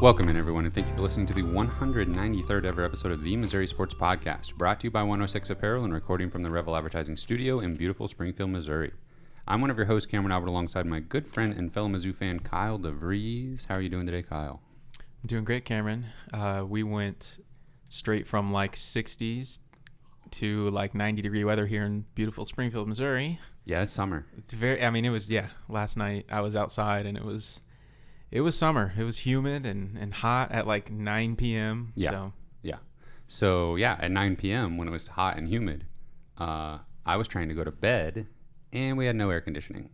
Welcome in, everyone, and thank you for listening to the 193rd ever episode of the Missouri Sports Podcast, brought to you by 106 Apparel and recording from the Revel Advertising Studio in beautiful Springfield, Missouri. I'm one of your hosts, Cameron Albert, alongside my good friend and fellow Mizzou fan, Kyle DeVries. How are you doing today, Kyle? I'm doing great, Cameron. We went straight from like 60s to like 90-degree weather here in beautiful Springfield, Missouri. Yeah, it's summer. It was, last night I was outside and it was summer. It was humid and hot at like 9 p.m. So at 9 p.m. when it was hot and humid, I was trying to go to bed and we had no air conditioning.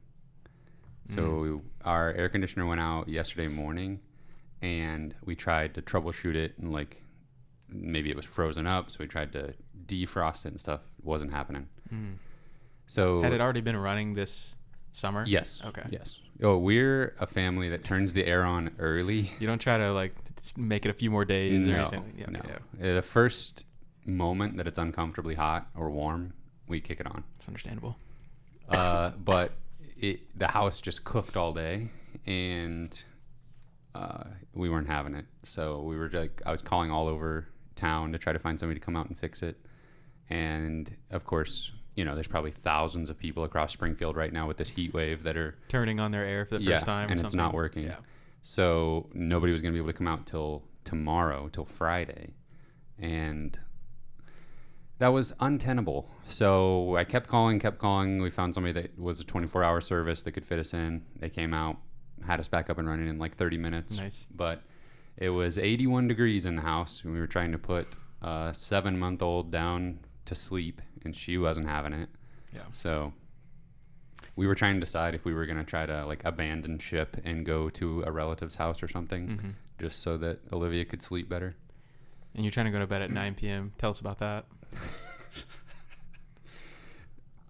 So our air conditioner went out yesterday morning and we tried to troubleshoot it and like maybe it was frozen up. So we tried to defrost it and stuff. It wasn't happening. So had it already been running this summer? Yes. Okay. Yes. Oh, we're a family that turns the air on early. You don't try to like make it a few more days or anything? No. The first moment that it's uncomfortably hot or warm, we kick it on. It's understandable. But the house just cooked all day and we weren't having it. So we were like, I was calling all over town to try to find somebody to come out and fix it. And of course, you know, there's probably thousands of people across Springfield right now with this heat wave that are turning on their air for the first time. And it's not working. Yeah. So nobody was going to be able to come out till tomorrow, till Friday. And that was untenable. So I kept calling. We found somebody that was a 24-hour service that could fit us in. They came out, had us back up and running in like 30 minutes. Nice. But it was 81 degrees in the house. We were trying to put a 7-month-old down to sleep, and she wasn't having it. Yeah. So we were trying to decide if we were going to try to like abandon ship and go to a relative's house or something, just so that Olivia could sleep better. And you're trying to go to bed at 9 p.m. Tell us about that.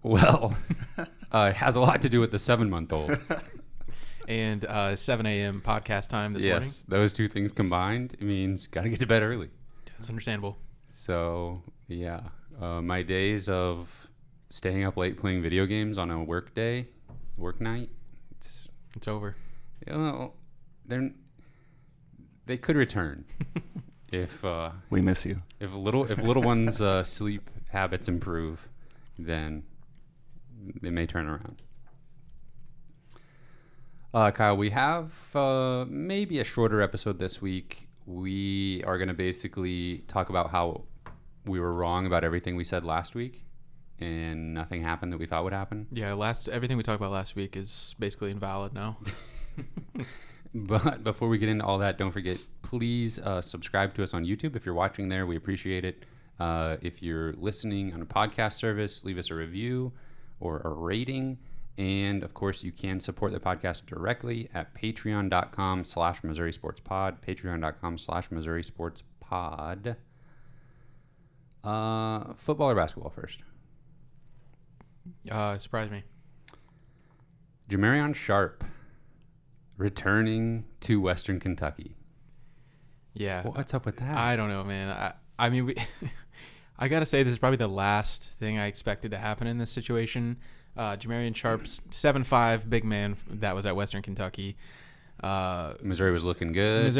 Well, it has a lot to do with the 7-month-old. And 7 a.m. podcast time this morning. Yes, those two things combined, it means got to get to bed early. That's understandable. So, yeah. My days of staying up late playing video games on a work night, it's over. You know, they could return if we miss you. If little ones' sleep habits improve, then they may turn around. Kyle, we have maybe a shorter episode this week. We are going to basically talk about how we were wrong about everything we said last week and nothing happened that we thought would happen. Yeah, everything we talked about last week is basically invalid now. But before we get into all that, don't forget, please subscribe to us on YouTube. If you're watching there, we appreciate it. If you're listening on a podcast service, leave us a review or a rating. And, of course, you can support the podcast directly at patreon.com/Missouri Sports Pod, patreon.com/Missouri Sports Pod. Football or basketball first? Surprise me. Jamarion Sharp returning to Western Kentucky. Yeah. What's up with that? I don't know, man. I mean, I got to say, this is probably the last thing I expected to happen in this situation. Jamarion Sharp's 7'5" big man that was at Western Kentucky. Missouri was looking good.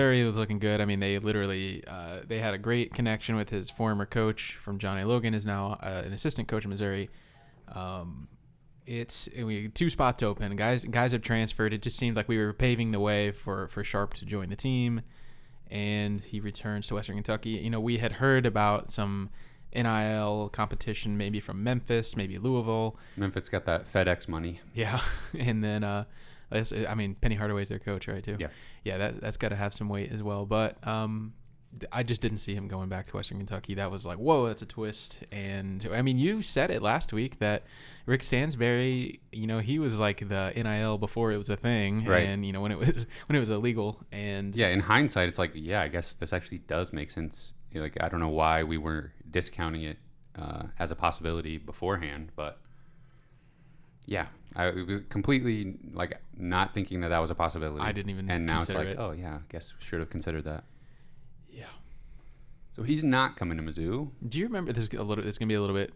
I mean, they literally they had a great connection with his former coach from John A. Logan, is now an assistant coach in Missouri. We 2 spots open. Guys have transferred. It just seemed like we were paving the way for Sharp to join the team, and he returns to Western Kentucky. You know, we had heard about some NIL competition, maybe from Memphis, maybe Louisville. Memphis got that FedEx money. Yeah, and then I mean, Penny Hardaway's their coach, right, too? Yeah, that's got to have some weight as well. But I just didn't see him going back to Western Kentucky. That was like, whoa, that's a twist. And, I mean, you said it last week that Rick Stansberry, you know, he was like the NIL before it was a thing. Right. And, you know, when it was illegal. And yeah, in hindsight, it's like, yeah, I guess this actually does make sense. Like, I don't know why we were discounting it as a possibility beforehand, but yeah, I was completely like not thinking that was a possibility. I didn't even and now it's like, it. oh yeah, I guess we should have considered that. Yeah. So he's not coming to Mizzou. Do you remember this? It's gonna be a little bit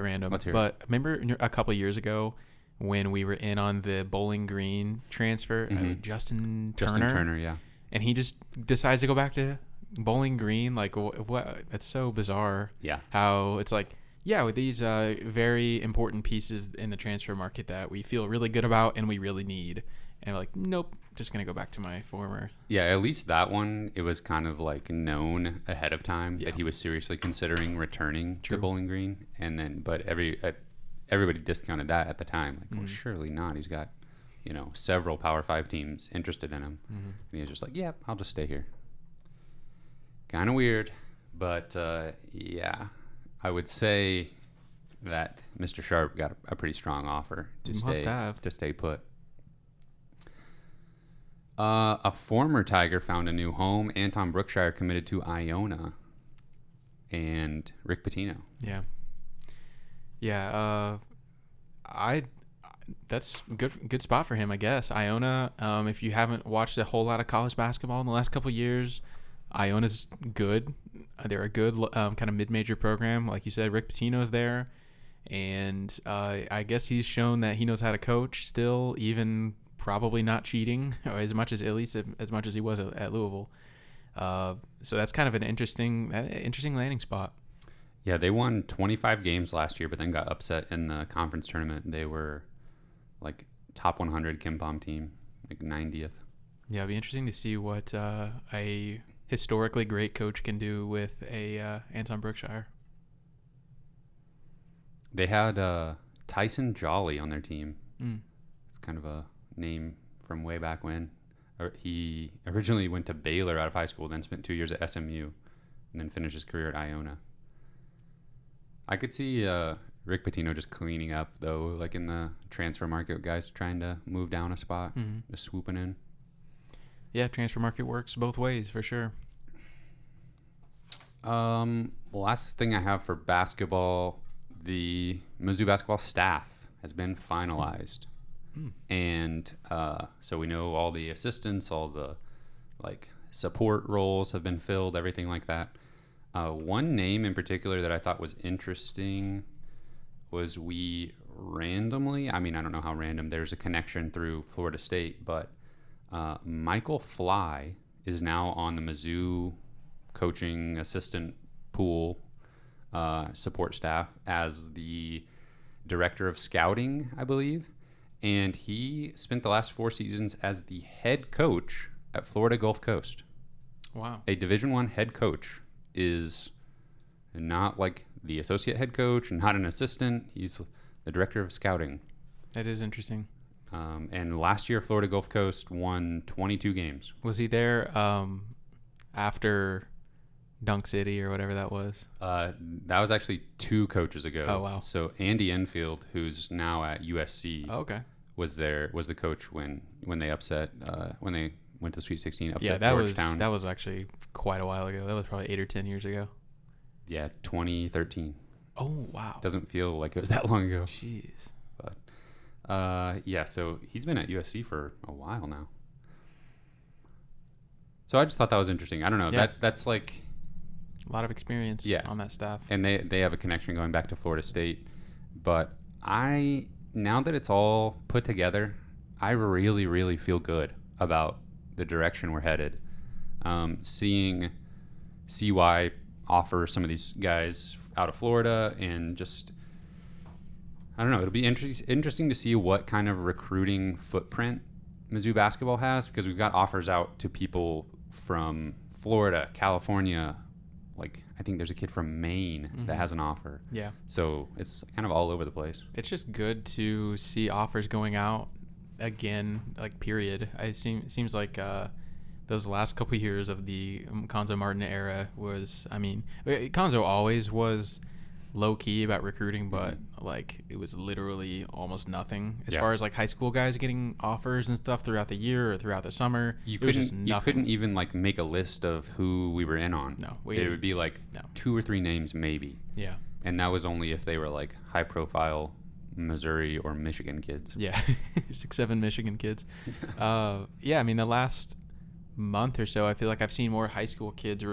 random. Let's hear but remember a couple of years ago when we were in on the Bowling Green transfer, Justin Turner, yeah. and he just decides to go back to Bowling Green. Like, what? That's so bizarre. Yeah. How it's like, yeah, with these very important pieces in the transfer market that we feel really good about and we really need, and we're like, nope, just gonna go back to my former. Yeah, at least that one, it was kind of like known ahead of time Yeah. that he was seriously considering returning True. to Bowling Green, and then but everybody discounted that at the time. Like, well, surely not. He's got, several Power 5 teams interested in him, and he was just like, "Yep, I'll just stay here." Kind of weird, but yeah, I would say that Mr. Sharp got a pretty strong offer to stay put. A former Tiger found a new home. Anton Brookshire committed to Iona, and Rick Pitino. Yeah. That's good spot for him, I guess. Iona. If you haven't watched a whole lot of college basketball in the last couple of years, Iona's good. They're a good kind of mid-major program. Like you said, Rick Pitino's there. And I guess he's shown that he knows how to coach still, even probably not cheating, or at least as much as he was at Louisville. So that's kind of an interesting landing spot. Yeah, they won 25 games last year, but then got upset in the conference tournament. They were like top 100 KenPom team, like 90th. Yeah, it'd be interesting to see what a historically great coach can do with a Anton Brookshire. They had Tyson Jolly on their team. Mm. It's kind of a name from way back when. He originally went to Baylor out of high school, then spent 2 years at SMU, and then finished his career at Iona. I could see Rick Pitino just cleaning up, though, like in the transfer market, guys trying to move down a spot, just swooping in. Yeah, transfer market works both ways for sure. Last thing I have for basketball, the Mizzou basketball staff has been finalized. And so we know all the assistants, all the support roles have been filled, everything like that. One name in particular that I thought was interesting was we randomly, I don't know how random, there's a connection through Florida State, but Michael Fly is now on the Mizzou coaching assistant pool support staff as the director of scouting, I believe. And he spent the last 4 seasons as the head coach at Florida Gulf Coast. Wow. A Division I head coach is not like the associate head coach, not an assistant. He's the director of scouting. That is interesting. And last year, Florida Gulf Coast won 22 games. Was he there after Dunk City or whatever that was? That was actually 2 coaches ago. Oh, wow. So Andy Enfield, who's now at USC, was the coach when they upset when they went to the Sweet 16. Upset Georgetown. That was actually quite a while ago. That was probably 8 or 10 years ago. Yeah, 2013. Oh, wow. Doesn't feel like it was that long ago. Jeez. But yeah, so he's been at USC for a while now. So I just thought that was interesting. I don't know. Yeah. That's like a lot of experience on that staff. And they have a connection going back to Florida State. But now that it's all put together, I really, really feel good about the direction we're headed. Seeing CY offer some of these guys out of Florida, and just, I don't know, it'll be interesting to see what kind of recruiting footprint Mizzou basketball has, because we've got offers out to people from Florida, California. I think there's a kid from Maine that has an offer. Yeah. So it's kind of all over the place. It's just good to see offers going out again, period. It seems like those last couple of years of the Conzo Martin era was, Conzo always was low key about recruiting, but it was literally almost nothing as far as high school guys getting offers and stuff throughout the year or throughout the summer. You couldn't even make a list of who we were in on. No, it would be 2 or 3 names maybe. Yeah, and that was only if they were high profile Missouri or Michigan kids. Yeah, 6-7 Michigan kids. The last month or so, I feel like I've seen more high school kids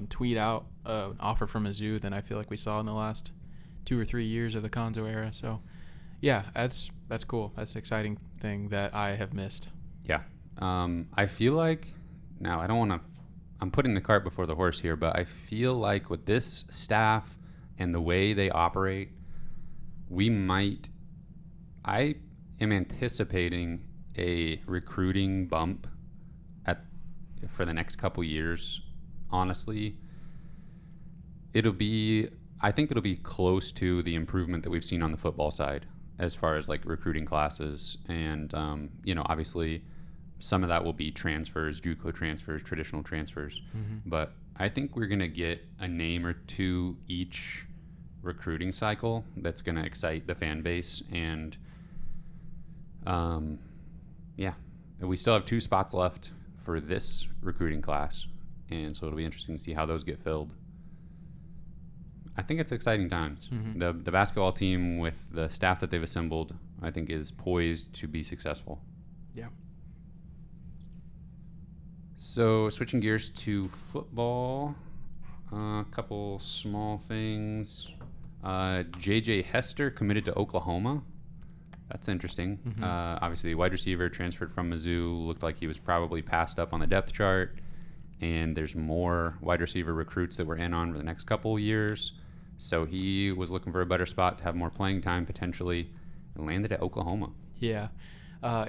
tweet out an offer from Mizzou than I feel like we saw in the last 2 or 3 years of the Conzo era. So, yeah, that's cool. That's an exciting thing that I have missed. Yeah, I feel like now I don't want to. I'm putting the cart before the horse here, but I feel like with this staff and the way they operate, I am anticipating a recruiting bump for the next couple years. Honestly, I think it'll be close to the improvement that we've seen on the football side as far as like recruiting classes. And, obviously some of that will be transfers, JUCO transfers, traditional transfers. Mm-hmm. But I think we're going to get a name or two each recruiting cycle that's going to excite the fan base. And, we still have 2 spots left for this recruiting class. And so it'll be interesting to see how those get filled. I think it's exciting times. Mm-hmm. The basketball team with the staff that they've assembled, I think, is poised to be successful. Yeah. So switching gears to football, a couple small things. J.J. Hester committed to Oklahoma. That's interesting. Mm-hmm. Obviously, wide receiver transferred from Mizzou. Looked like he was probably passed up on the depth chart. And there's more wide receiver recruits that we're in on for the next couple years. So he was looking for a better spot to have more playing time potentially, and landed at Oklahoma. Yeah.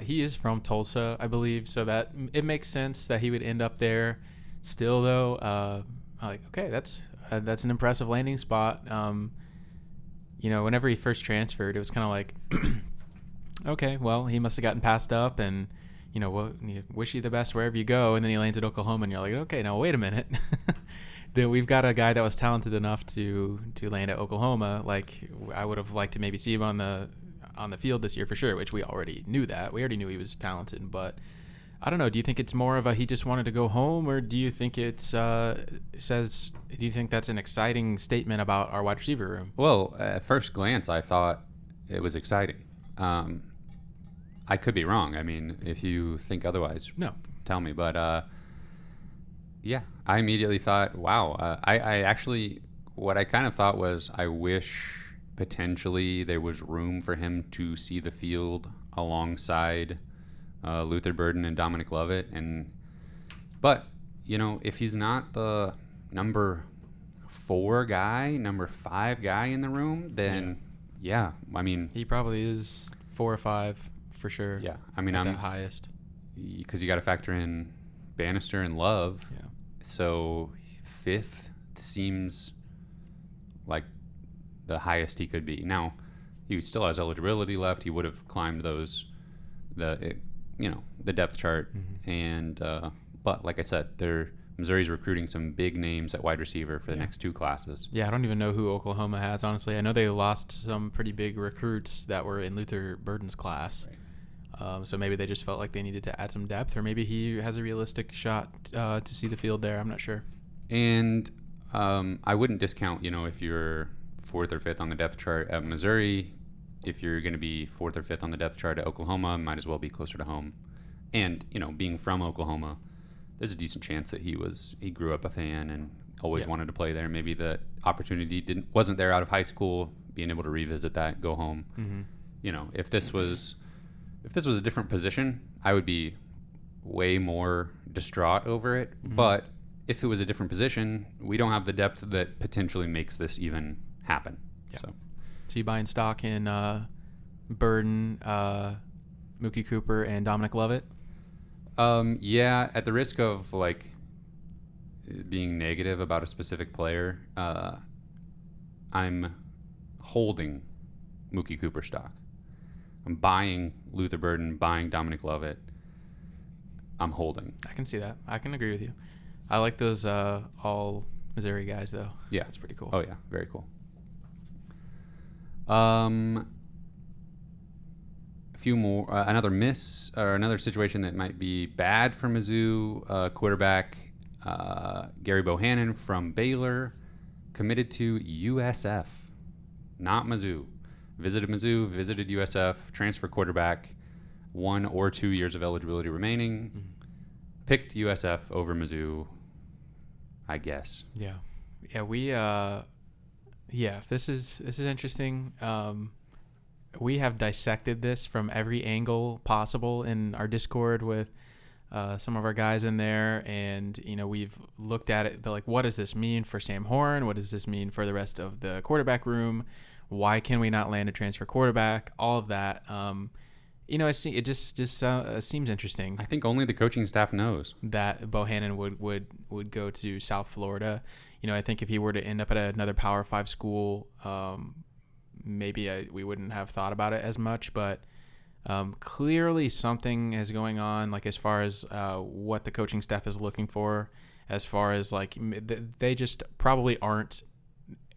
He is from Tulsa, I believe, so that it makes sense that he would end up there. Still, though, okay, that's an impressive landing spot. Whenever he first transferred, it was kind of like, okay, well, he must have gotten passed up, and wish you the best wherever you go. And then he lands at Oklahoma, and you're like, okay, now wait a minute. Then we've got a guy that was talented enough to land at Oklahoma. Like, I would have liked to maybe see him on the field this year for sure, which we already knew that. We already knew he was talented, but I don't know. Do you think it's more of a he just wanted to go home, or do you think do you think that's an exciting statement about our wide receiver room? Well, at first glance, I thought it was exciting. I could be wrong. I mean, if you think otherwise, no, tell me. But I immediately thought, wow. I actually, what I kind of thought was, I wish potentially there was room for him to see the field alongside Luther Burden and Dominic Lovett. But if he's not the number 4 guy, number 5 guy in the room, then yeah, I mean, he probably is 4 or 5 for sure. Yeah, I mean, I'm the highest, because you got to factor in Bannister and Love. Yeah. So 5th seems like the highest he could be. Now, he still has eligibility left. He would have climbed the depth chart. Mm-hmm. And but like I said, Missouri's recruiting some big names at wide receiver for the next 2 classes. Yeah, I don't even know who Oklahoma has, honestly. I know they lost some pretty big recruits that were in Luther Burden's class. Right. So maybe they just felt like they needed to add some depth, or maybe he has a realistic shot to see the field there. I'm not sure. And I wouldn't discount, if you're 4th or 5th on the depth chart at Missouri, if you're going to be 4th or 5th on the depth chart at Oklahoma, might as well be closer to home. And, being from Oklahoma, there's a decent chance that he grew up a fan and always wanted to play there. Maybe the opportunity wasn't there out of high school, being able to revisit that, go home. Mm-hmm. If this was a different position, I would be way more distraught over it. Mm-hmm. But if it was a different position, we don't have the depth that potentially makes this even happen. Yeah. So you buying stock in Burden, Mookie Cooper, and Dominic Lovett? Yeah, at the risk of being negative about a specific player, I'm holding Mookie Cooper stock. I'm buying Luther Burden, buying Dominic Lovett. I'm holding. I can see that. I can agree with you. I like those all Missouri guys, though. Yeah. That's pretty cool. Oh, yeah. Very cool. A few more. Another miss, or another situation that might be bad for Mizzou. Quarterback Gary Bohannon from Baylor committed to USF, not Mizzou. Visited Mizzou, visited USF, transfer quarterback, 1 or 2 years of eligibility remaining. Mm-hmm. Picked USF over Mizzou, I guess. Yeah. This is interesting. We have dissected this from every angle possible in our Discord with some of our guys in there, and we've looked at it. They're like, what does this mean for Sam Horn? What does this mean for the rest of the quarterback room? Why can we not land a transfer quarterback? All of that. It just seems interesting. I think only the coaching staff knows that Bohannon would go to South Florida. I think if he were to end up at another Power 5 school, maybe we wouldn't have thought about it as much. But clearly something is going on, like as far as what the coaching staff is looking for, as far as like they just probably aren't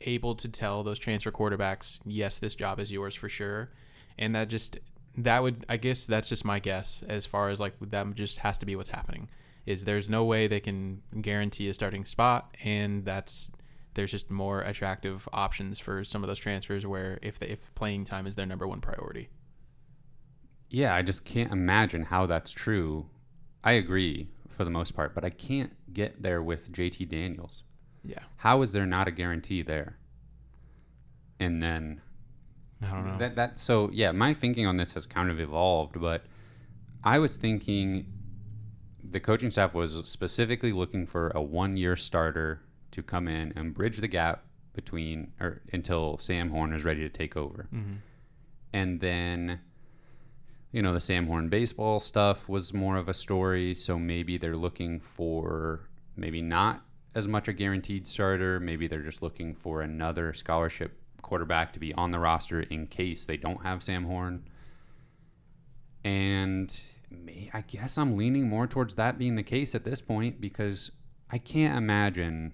able to tell those transfer quarterbacks, yes, this job is yours for sure. And I guess that's just my guess as far as like that just has to be what's happening. Is there's no way they can guarantee a starting spot, and there's just more attractive options for some of those transfers where if playing time is their number one priority. Yeah, I just can't imagine how that's true. I agree for the most part, but I can't get there with JT Daniels. Yeah. How is there not a guarantee there? And then I don't know. So yeah, my thinking on this has kind of evolved, but I was thinking the coaching staff was specifically looking for a 1-year starter to come in and bridge the gap until Sam Horn is ready to take over. Mm-hmm. And then the Sam Horn baseball stuff was more of a story, so maybe they're looking for maybe not as much a guaranteed starter. Maybe they're just looking for another scholarship quarterback to be on the roster in case they don't have Sam Horn. And I guess I'm leaning more towards that being the case at this point, because I can't imagine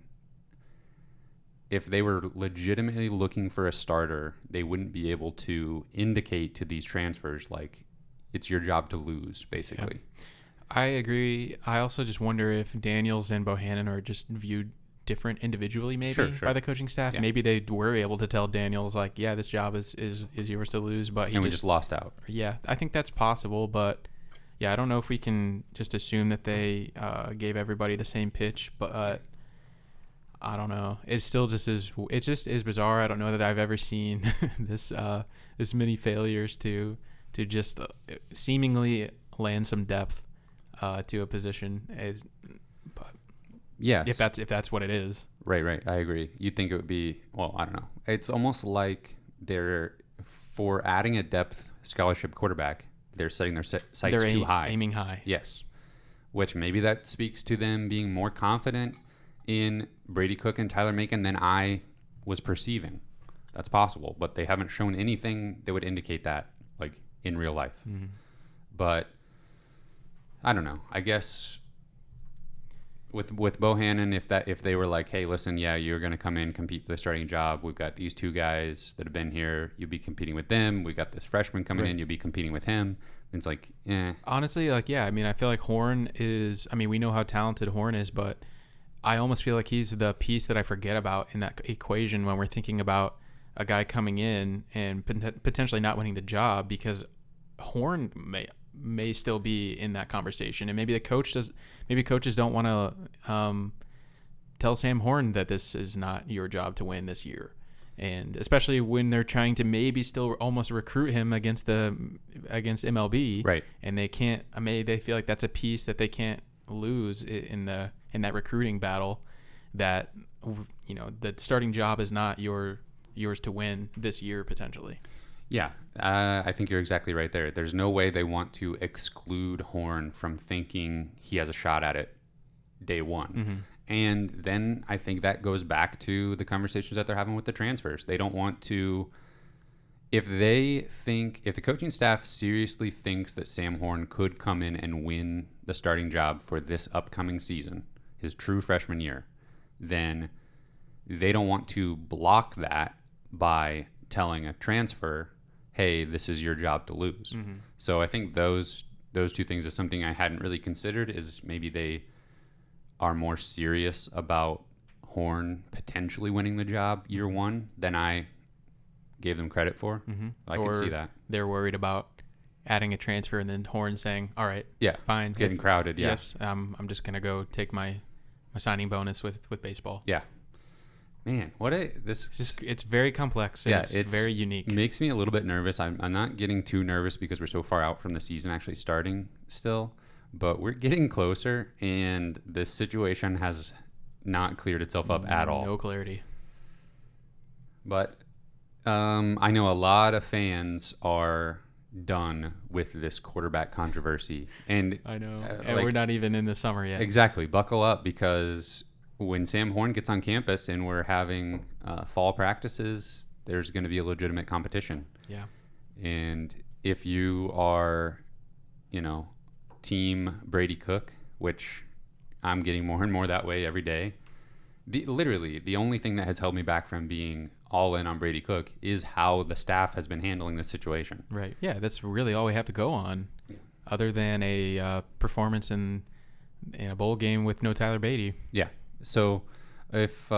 if they were legitimately looking for a starter, they wouldn't be able to indicate to these transfers like it's your job to lose, basically. Yeah. I agree. I also just wonder if Daniels and Bohannon are just viewed different individually, maybe Sure. by the coaching staff. Yeah. Maybe they were able to tell Daniels like, yeah, this job is yours to lose, but we just lost out. Yeah, I think that's possible, but yeah, I don't know if we can just assume that they gave everybody the same pitch, but I don't know. It just is bizarre. I don't know that I've ever seen this many failures to just seemingly land some depth to a position. But yes, if that's what it is. Right. I agree. You'd think it would be, well, I don't know. It's almost like for adding a depth scholarship quarterback, they're setting their sights too high. Aiming high. Yes. Which maybe that speaks to them being more confident in Brady Cook and Tyler Macon than I was perceiving. That's possible, but they haven't shown anything that would indicate that, like in real life. Mm-hmm. But I don't know. I guess with Bohannon, if they were like, hey, listen, yeah, you're going to come in, compete for the starting job. We've got these two guys that have been here. You'll be competing with them. We got this freshman coming in. You'll be competing with him. And it's like, honestly, like, yeah, I mean, I feel like Horn is, I mean, we know how talented Horn is, but I almost feel like he's the piece that I forget about in that equation when we're thinking about a guy coming in and potentially not winning the job, because Horn may still be in that conversation, and maybe coaches don't want to tell Sam Horn that this is not your job to win this year, and especially when they're trying to maybe still almost recruit him against MLB, right? And they can't. I mean, they feel like that's a piece that they can't lose in that recruiting battle. That the starting job is not yours to win this year potentially. Yeah, I think you're exactly right there. There's no way they want to exclude Horn from thinking he has a shot at it day one. Mm-hmm. And then I think that goes back to the conversations that they're having with the transfers. They don't want to, if the coaching staff seriously thinks that Sam Horn could come in and win the starting job for this upcoming season, his true freshman year, then they don't want to block that by telling a transfer, hey, this is your job to lose. Mm-hmm. So I think those two things is something I hadn't really considered, is maybe they are more serious about Horn potentially winning the job year one than I gave them credit for. Mm-hmm. I can see that. They're worried about adding a transfer and then Horn saying, all right, yeah, fine. It's getting crowded, yeah. Yes, I'm just going to go take my signing bonus with baseball. Yeah. Man, it's very complex. And it's very unique. Makes me a little bit nervous. I'm not getting too nervous because we're so far out from the season actually starting still, but we're getting closer, and this situation has not cleared itself up at all. No clarity. But I know a lot of fans are done with this quarterback controversy. And I know. And we're not even in the summer yet. Exactly. Buckle up, because when Sam Horn gets on campus and we're having fall practices, there's going to be a legitimate competition. Yeah. And if you are, team Brady Cook, which I'm getting more and more that way every day, literally the only thing that has held me back from being all in on Brady Cook is how the staff has been handling this situation. Right. Yeah, that's really all we have to go on, other than a performance in a bowl game with no Tyler Beatty. Yeah. So if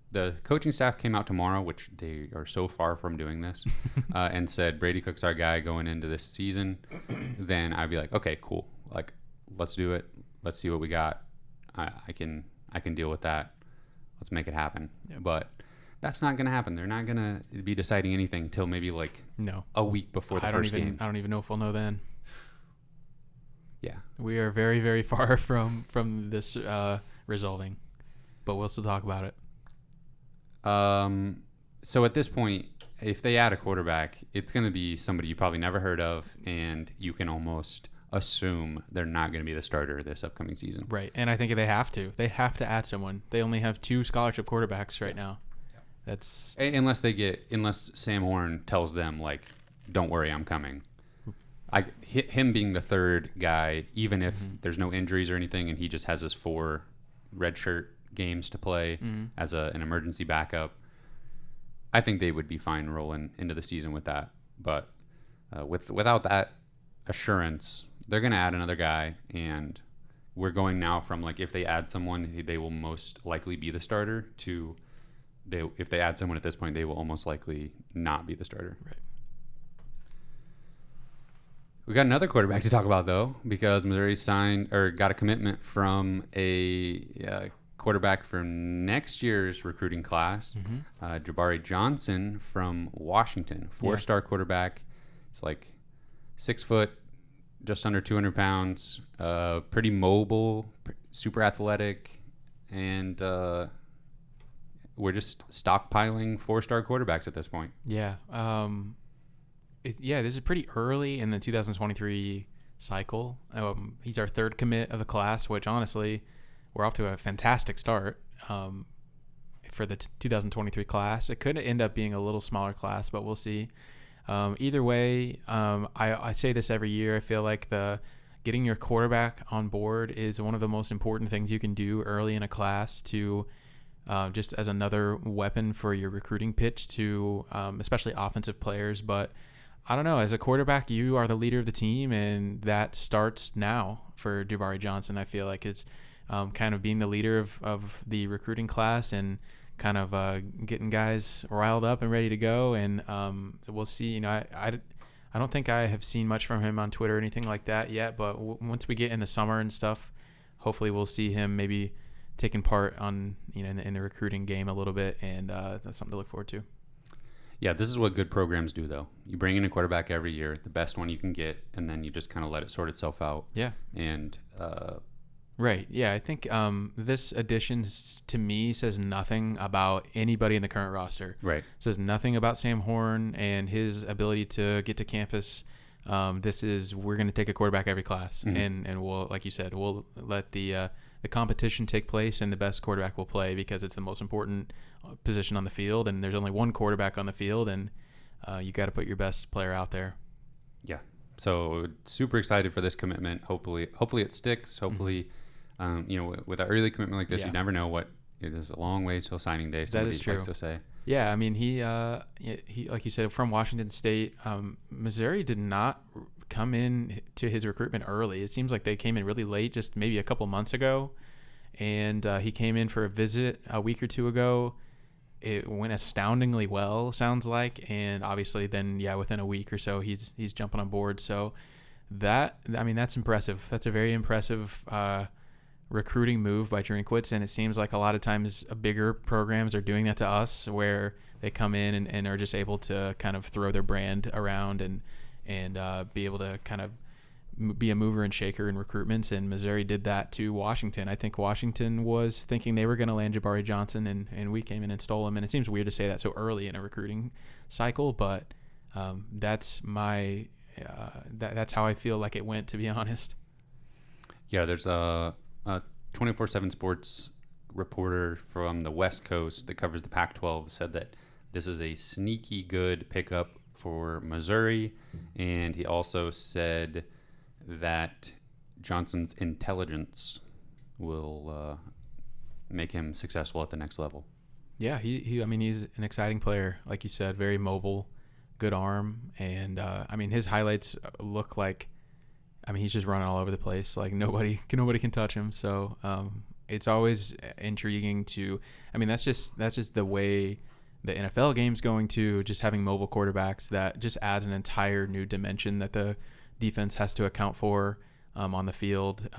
the coaching staff came out tomorrow, which they are so far from doing this, and said Brady Cook's our guy going into this season, then I'd be like, okay, cool. Like, let's do it. Let's see what we got. I can deal with that. Let's make it happen. Yep. But that's not going to happen. They're not going to be deciding anything until maybe a week before the first game. I don't even know if we'll know then. Yeah. We are very, very far from this resolving, but we'll still talk about it. So at this point, if they add a quarterback, it's going to be somebody you probably never heard of, and you can almost assume they're not going to be the starter this upcoming season. Right. And I think they have to add someone. They only have 2 scholarship quarterbacks right now. Yeah. That's unless Sam Horn tells them, don't worry, I'm coming. Him being the third guy, even if there's no injuries or anything, and he just has his 4 redshirt games to play as an emergency backup, I think they would be fine rolling into the season with that. But without that assurance, they're going to add another guy, and we're going now from if they add someone, they will most likely be the starter, to if they add someone at this point, they will almost likely not be the starter. Right. We got another quarterback to talk about, though, because Missouri got a commitment from a quarterback from next year's recruiting class, Gabarri Johnson from Washington, 4-star quarterback. It's 6 foot, just under 200 pounds, pretty mobile, super athletic, and we're just stockpiling 4-star quarterbacks at this point. Yeah. This is pretty early in the 2023 cycle. He's our 3rd commit of the class, which honestly, we're off to a fantastic start for the 2023 class. It could end up being a little smaller class, but we'll see. Either way, I say this every year. I feel like getting your quarterback on board is one of the most important things you can do early in a class to just as another weapon for your recruiting pitch to especially offensive players. But I don't know. As a quarterback, you are the leader of the team, and that starts now for Gabarri Johnson. I feel like it's kind of being the leader of the recruiting class and kind of getting guys riled up and ready to go. And so we'll see. I don't think I have seen much from him on Twitter or anything like that yet. But once we get in the summer and stuff, hopefully we'll see him maybe taking part on in the recruiting game a little bit, and that's something to look forward to. Yeah, this is what good programs do, though. You bring in a quarterback every year, the best one you can get, and then you just kind of let it sort itself out. Yeah. And right. Yeah, I think this addition to me says nothing about anybody in the current roster. Right. It says nothing about Sam Horn and his ability to get to campus. We're going to take a quarterback every class, and we'll, like you said, we'll let the competition take place, and the best quarterback will play because it's the most important position on the field, and there's only one quarterback on the field, and you got to put your best player out there. Yeah. So super excited for this commitment. Hopefully it sticks. Hopefully, with an early commitment like this, you never know what. It is a long way till signing day. That is true. Likes to say. Yeah, I mean, he like you said, from Washington State. Missouri did not come in to his recruitment early. It seems like they came in really late, just maybe a couple months ago, and he came in for a visit a week or two ago. It went astoundingly well, sounds like, and obviously then within a week or so he's jumping on board. So that's impressive. That's a very impressive recruiting move by Drinkwitz, and it seems like a lot of times bigger programs are doing that to us, where they come in and are just able to kind of throw their brand around and be able to kind of be a mover and shaker in recruitments, and Missouri did that to Washington. I think Washington was thinking they were going to land Gabarri Johnson, and we came in and stole him. And it seems weird to say that so early in a recruiting cycle, but that's that's how I feel like it went, to be honest. Yeah, there's a 24/7 Sports reporter from the West Coast that covers the Pac-12 said that this is a sneaky good pickup for Missouri, and he also said that Johnson's intelligence will make him successful at the next level. Yeah, I mean, he's an exciting player, like you said, very mobile, good arm, and I mean, his highlights look like, I mean, he's just running all over the place. Like nobody can touch him. So it's always intriguing to, I mean, that's just the way the NFL game's going to, just having mobile quarterbacks that just adds an entire new dimension that the defense has to account for on the field.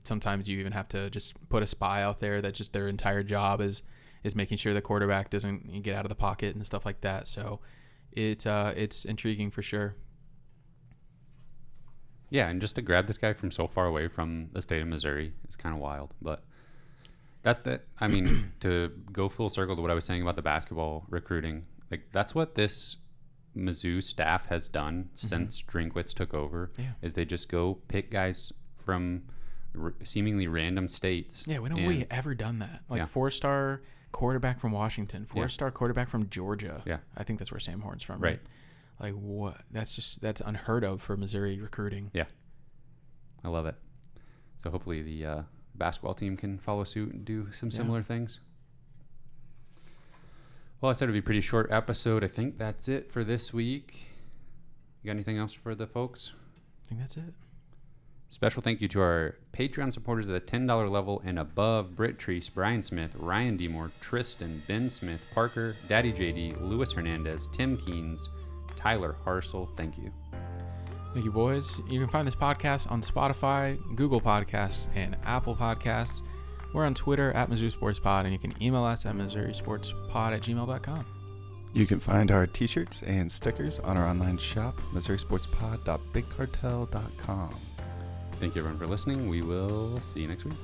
Sometimes you even have to just put a spy out there that just their entire job is making sure the quarterback doesn't get out of the pocket and stuff like that. So it's intriguing for sure. Yeah, and just to grab this guy from so far away from the state of Missouri is kind of wild. But I mean, to go full circle to what I was saying about the basketball recruiting, like that's what this Mizzou staff has done since Drinkwitz took over, is they just go pick guys from seemingly random states. Yeah, when have we ever done that? Like 4-star quarterback from Washington, 4-star quarterback from Georgia. Yeah. I think that's where Sam Horn's from, right? Like what? That's unheard of for Missouri recruiting. Yeah. I love it. So hopefully the basketball team can follow suit and do some similar things. Well, I said it'd be a pretty short episode. I think that's it for this week. You got anything else for the folks? I think that's it. Special thank you to our Patreon supporters at the $10 level and above: Britt Treese, Brian Smith, Ryan Demore, Tristan, Ben Smith, Parker, Daddy JD, Luis Hernandez, Tim Keynes, Tyler Harsel. Thank you. Thank you, boys. You can find this podcast on Spotify, Google Podcasts, and Apple Podcasts. We're on Twitter at Mizzou Sports Pod, and you can email us at MissouriSportsPod@gmail.com. You can find our t-shirts and stickers on our online shop, MissouriSportsPod.BigCartel.com. Thank you, everyone, for listening. We will see you next week.